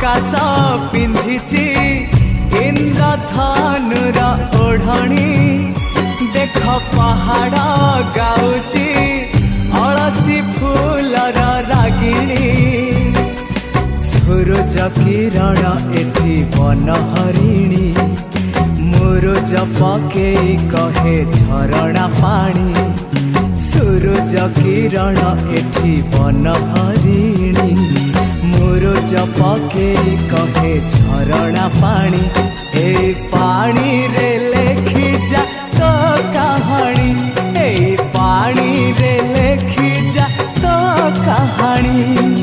आकाश पिंधिची इंद्रधनुर ओढ़णी देख पहाड़ गाउची अलसी फूलर रागिणी सूरज किरण एठी बनहरिणी मुरुज पकेई कहे झरणा पानी सूरज किरण एठी बनहरिणी मुरुज पकेई कहे झरणा पानी ए पानी रे लेखी जा तो कहानी ए पानी रे लेखी जा तो कहानी।